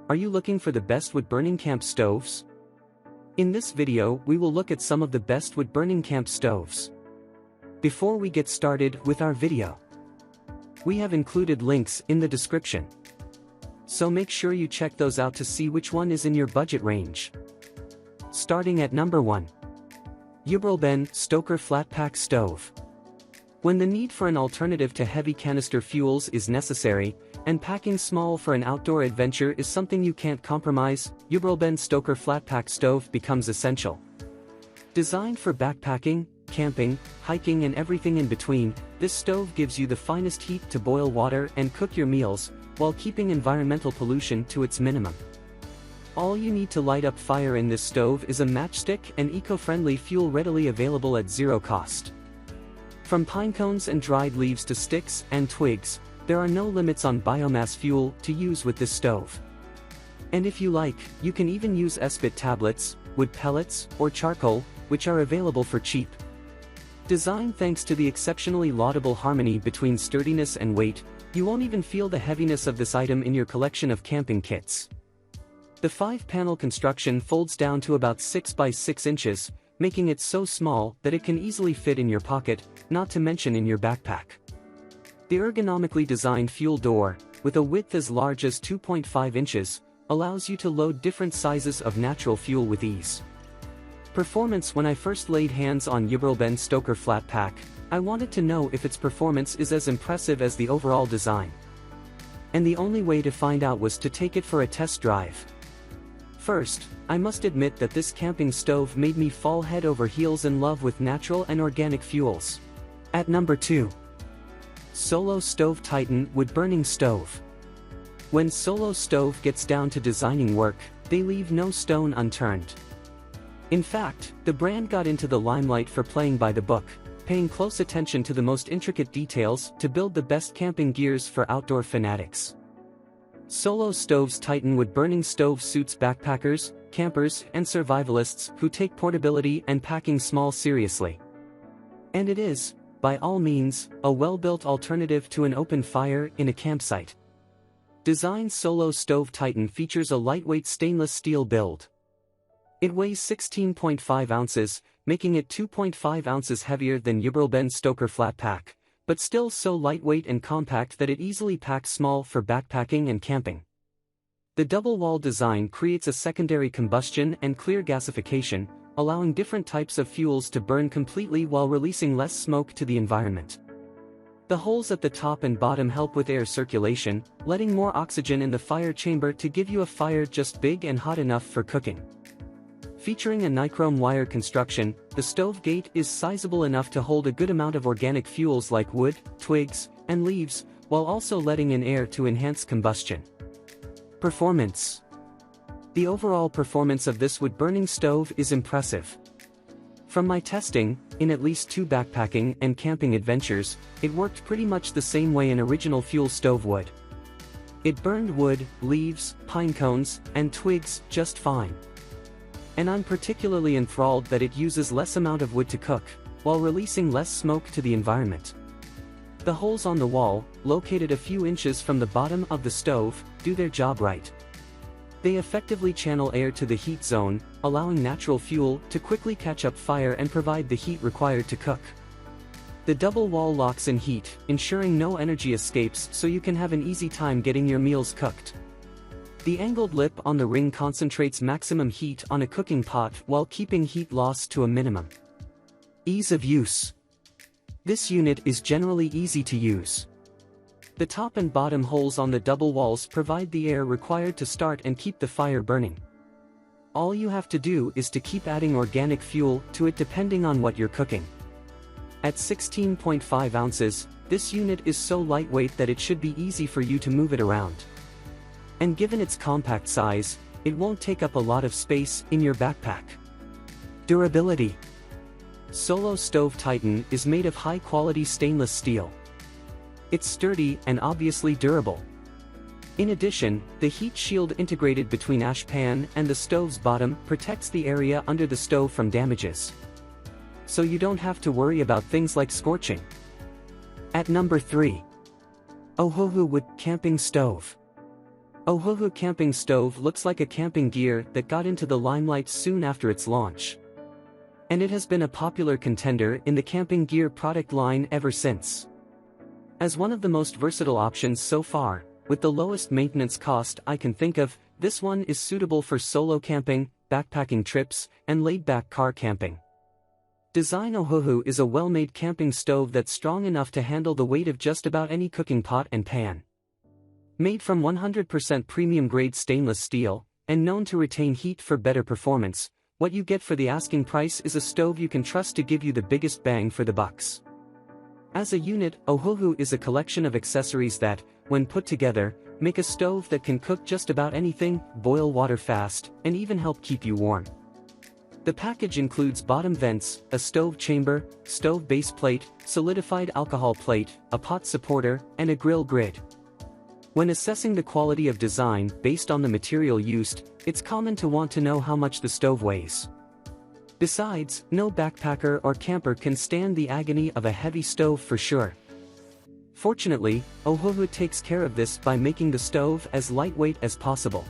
Are you looking for the best wood-burning camp stoves? In this video, we will look at some of the best wood-burning camp stoves. Before we get started with our video, we have included links in the description. So make sure you check those out to see which one is in your budget range. Starting at number 1. überleben Stoker Flatpack Stove. When the need for an alternative to heavy canister fuels is necessary, and packing small for an outdoor adventure is something you can't compromise, überleben Stoker Flatpack Stove becomes essential. Designed for backpacking, camping, hiking and everything in between, this stove gives you the finest heat to boil water and cook your meals, while keeping environmental pollution to its minimum. All you need to light up fire in this stove is a matchstick and eco-friendly fuel readily available at zero cost. From pine cones and dried leaves to sticks and twigs, there are no limits on biomass fuel to use with this stove. And if you like, you can even use spit tablets, wood pellets, or charcoal, which are available for cheap. Designed thanks to the exceptionally laudable harmony between sturdiness and weight, you won't even feel the heaviness of this item in your collection of camping kits. The 5-panel construction folds down to about 6 by 6 inches, making it so small that it can easily fit in your pocket, not to mention in your backpack. The ergonomically designed fuel door, with a width as large as 2.5 inches, allows you to load different sizes of natural fuel with ease. Performance. When I first laid hands on überleben Stoker Flatpack, I wanted to know if its performance is as impressive as the overall design. And the only way to find out was to take it for a test drive. First, I must admit that this camping stove made me fall head over heels in love with natural and organic fuels. At number 2. Solo Stove Titan Wood-Burning Stove. When Solo Stove gets down to designing work, they leave no stone unturned. In fact, the brand got into the limelight for playing by the book, paying close attention to the most intricate details to build the best camping gears for outdoor fanatics. Solo Stove's Titan wood-burning stove suits backpackers, campers, and survivalists who take portability and packing small seriously. And it is, by all means, a well-built alternative to an open fire in a campsite. Designed Solo Stove Titan features a lightweight stainless steel build. It weighs 16.5 ounces, making it 2.5 ounces heavier than überleben Stoker Flatpack, but still so lightweight and compact that it easily packs small for backpacking and camping. The double-wall design creates a secondary combustion and clear gasification, allowing different types of fuels to burn completely while releasing less smoke to the environment. The holes at the top and bottom help with air circulation, letting more oxygen in the fire chamber to give you a fire just big and hot enough for cooking. Featuring a nichrome wire construction, the stove gate is sizable enough to hold a good amount of organic fuels like wood, twigs, and leaves, while also letting in air to enhance combustion. Performance. The overall performance of this wood-burning stove is impressive. From my testing, in at least 2 backpacking and camping adventures, it worked pretty much the same way an original fuel stove would. It burned wood, leaves, pine cones, and twigs just fine. And I'm particularly enthralled that it uses less amount of wood to cook, while releasing less smoke to the environment. The holes on the wall, located a few inches from the bottom of the stove, do their job right. They effectively channel air to the heat zone, allowing natural fuel to quickly catch up fire and provide the heat required to cook. The double wall locks in heat, ensuring no energy escapes so you can have an easy time getting your meals cooked. The angled lip on the ring concentrates maximum heat on a cooking pot while keeping heat loss to a minimum. Ease of use. This unit is generally easy to use. The top and bottom holes on the double walls provide the air required to start and keep the fire burning. All you have to do is to keep adding organic fuel to it depending on what you're cooking. At 16.5 ounces, this unit is so lightweight that it should be easy for you to move it around. And given its compact size, it won't take up a lot of space in your backpack. Durability. Solo Stove Titan is made of high-quality stainless steel. It's sturdy and obviously durable. In addition, the heat shield integrated between ash pan and the stove's bottom protects the area under the stove from damages. So you don't have to worry about things like scorching. At number 3. Ohhu Wood Camping Stove. Ohhu camping stove looks like a camping gear that got into the limelight soon after its launch. And it has been a popular contender in the camping gear product line ever since. As one of the most versatile options so far, with the lowest maintenance cost I can think of, this one is suitable for solo camping, backpacking trips, and laid-back car camping. Design Ohhu is a well-made camping stove that's strong enough to handle the weight of just about any cooking pot and pan. Made from 100% premium-grade stainless steel, and known to retain heat for better performance, what you get for the asking price is a stove you can trust to give you the biggest bang for the bucks. As a unit, Ohhu is a collection of accessories that, when put together, make a stove that can cook just about anything, boil water fast, and even help keep you warm. The package includes bottom vents, a stove chamber, stove base plate, solidified alcohol plate, a pot supporter, and a grill grid. When assessing the quality of design based on the material used, it's common to want to know how much the stove weighs. Besides, no backpacker or camper can stand the agony of a heavy stove for sure. Fortunately, Ohhu takes care of this by making the stove as lightweight as possible.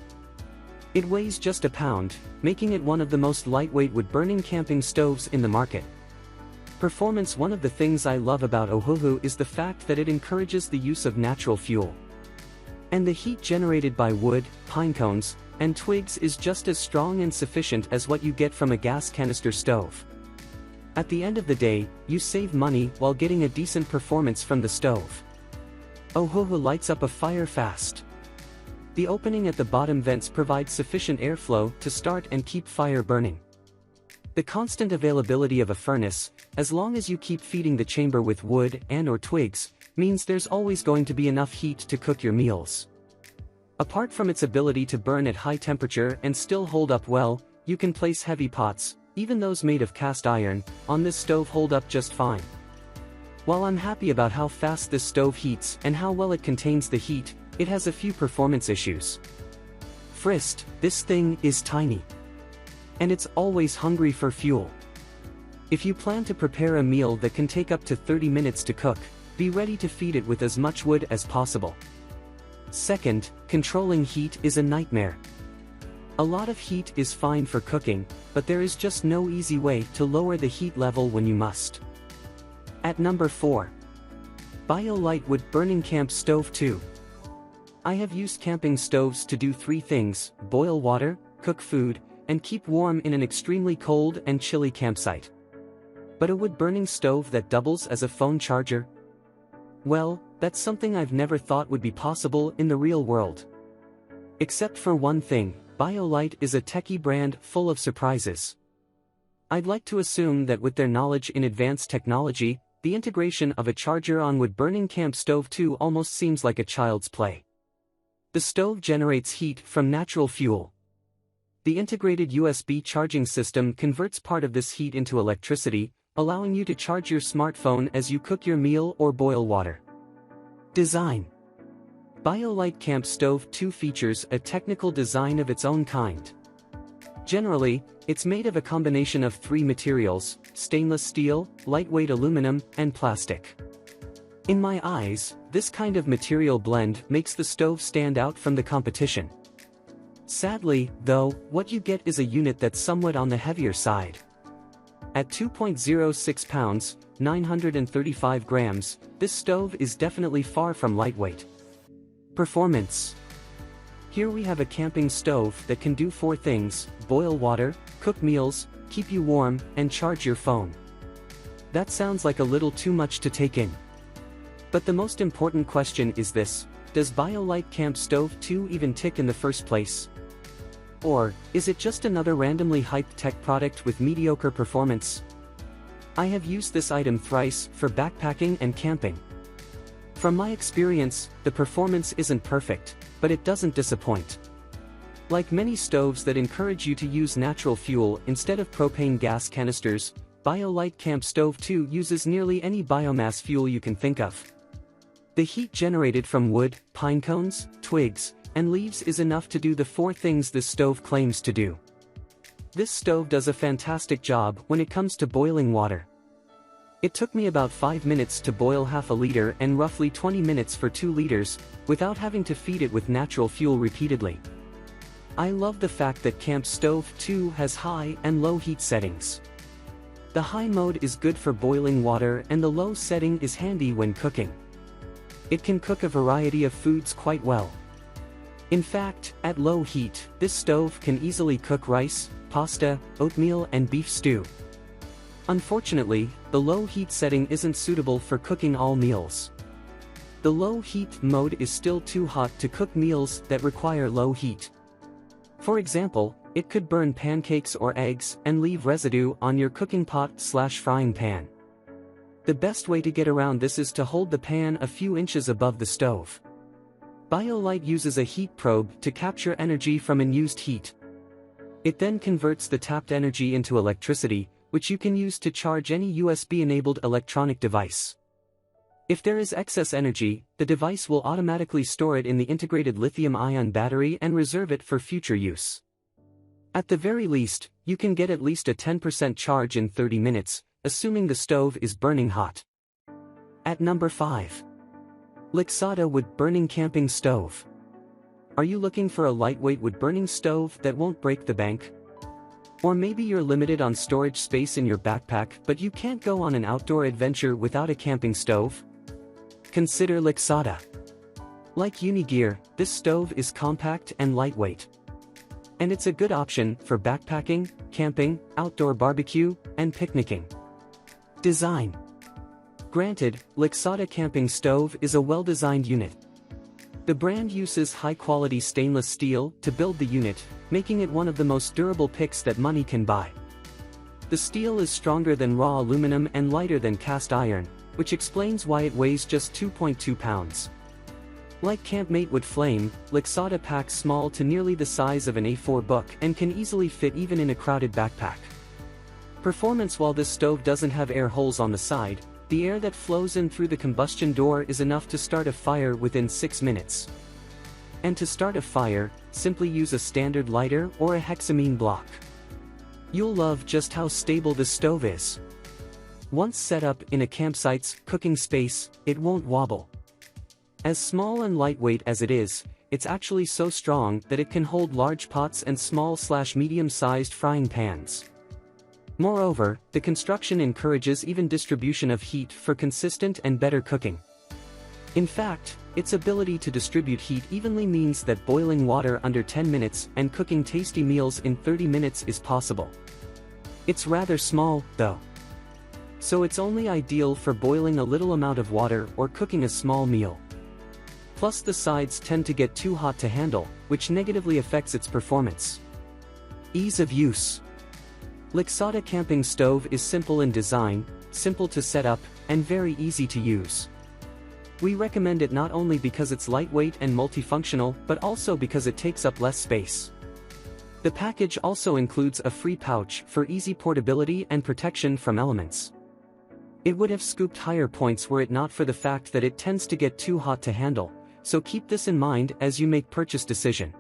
It weighs just a pound, making it one of the most lightweight wood-burning camping stoves in the market. Performance. One of the things I love about Ohhu is the fact that it encourages the use of natural fuel. And the heat generated by wood, pine cones, and twigs is just as strong and sufficient as what you get from a gas canister stove. At the end of the day, you save money while getting a decent performance from the stove. Ohhu lights up a fire fast. The opening at the bottom vents provides sufficient airflow to start and keep fire burning. The constant availability of a furnace, as long as you keep feeding the chamber with wood and/or twigs, means there's always going to be enough heat to cook your meals. Apart from its ability to burn at high temperature and still hold up well, you can place heavy pots, even those made of cast iron, on this stove hold up just fine. While I'm happy about how fast this stove heats and how well it contains the heat, it has a few performance issues. First, this thing is tiny. And it's always hungry for fuel. If you plan to prepare a meal that can take up to 30 minutes to cook, be ready to feed it with as much wood as possible. Second, controlling heat is a nightmare. A lot of heat is fine for cooking, but there is just no easy way to lower the heat level when you must. At number 4. BioLite Wood Burning Camp Stove 2. I have used camping stoves to do 3 things: boil water, cook food, and keep warm in an extremely cold and chilly campsite. But a wood-burning stove that doubles as a phone charger? Well, that's something I've never thought would be possible in the real world. Except for one thing, BioLite is a techie brand full of surprises. I'd like to assume that with their knowledge in advanced technology, the integration of a charger on wood-burning camp stove 2 almost seems like a child's play. The stove generates heat from natural fuel. The integrated USB charging system converts part of this heat into electricity, allowing you to charge your smartphone as you cook your meal or boil water. Design. BioLite Camp Stove 2 features a technical design of its own kind. Generally, it's made of a combination of 3 materials: stainless steel, lightweight aluminum, and plastic. In my eyes, this kind of material blend makes the stove stand out from the competition. Sadly, though, what you get is a unit that's somewhat on the heavier side. At 2.06 pounds, 935 grams, this stove is definitely far from lightweight. Performance. Here we have a camping stove that can do 4 things: boil water, cook meals, keep you warm, and charge your phone. That sounds like a little too much to take in. But the most important question is this: does BioLite Camp Stove 2 even tick in the first place? Or, is it just another randomly hyped tech product with mediocre performance? I have used this item thrice for backpacking and camping. From my experience, the performance isn't perfect, but it doesn't disappoint. Like many stoves that encourage you to use natural fuel instead of propane gas canisters, BioLite Camp Stove 2 uses nearly any biomass fuel you can think of. The heat generated from wood, pine cones, twigs, and leaves is enough to do the 4 things this stove claims to do. This stove does a fantastic job when it comes to boiling water. It took me about 5 minutes to boil half a liter and roughly 20 minutes for 2 liters, without having to feed it with natural fuel repeatedly. I love the fact that Campstove 2 has high and low heat settings. The high mode is good for boiling water and the low setting is handy when cooking. It can cook a variety of foods quite well. In fact, at low heat, this stove can easily cook rice, pasta, oatmeal and beef stew. Unfortunately, the low heat setting isn't suitable for cooking all meals. The low heat mode is still too hot to cook meals that require low heat. For example, it could burn pancakes or eggs and leave residue on your cooking pot/frying pan. The best way to get around this is to hold the pan a few inches above the stove. BioLite uses a heat probe to capture energy from unused heat. It then converts the tapped energy into electricity, which you can use to charge any USB-enabled electronic device. If there is excess energy, the device will automatically store it in the integrated lithium-ion battery and reserve it for future use. At the very least, you can get at least a 10% charge in 30 minutes, assuming the stove is burning hot. At number 5. Lixada wood-burning camping stove. Are you looking for a lightweight wood-burning stove that won't break the bank? Or maybe you're limited on storage space in your backpack but you can't go on an outdoor adventure without a camping stove? Consider Lixada. Like Unigear, this stove is compact and lightweight. And it's a good option for backpacking, camping, outdoor barbecue, and picnicking. Design. Granted, Lixada camping stove is a well-designed unit. The brand uses high-quality stainless steel to build the unit, making it one of the most durable picks that money can buy. The steel is stronger than raw aluminum and lighter than cast iron, which explains why it weighs just 2.2 pounds. Like Campmate Wood Flame, Lixada packs small to nearly the size of an A4 book and can easily fit even in a crowded backpack. Performance. While this stove doesn't have air holes on the side, the air that flows in through the combustion door is enough to start a fire within 6 minutes. And to start a fire, simply use a standard lighter or a hexamine block. You'll love just how stable this stove is. Once set up in a campsite's cooking space, it won't wobble. As small and lightweight as it is, it's actually so strong that it can hold large pots and small/medium-sized frying pans. Moreover, the construction encourages even distribution of heat for consistent and better cooking. In fact, its ability to distribute heat evenly means that boiling water under 10 minutes and cooking tasty meals in 30 minutes is possible. It's rather small, though. So it's only ideal for boiling a little amount of water or cooking a small meal. Plus the sides tend to get too hot to handle, which negatively affects its performance. Ease of use. Lixada camping stove is simple in design, simple to set up, and very easy to use. We recommend it not only because it's lightweight and multifunctional but also because it takes up less space. The package also includes a free pouch for easy portability and protection from elements. It would have scooped higher points were it not for the fact that it tends to get too hot to handle, so keep this in mind as you make purchase decision.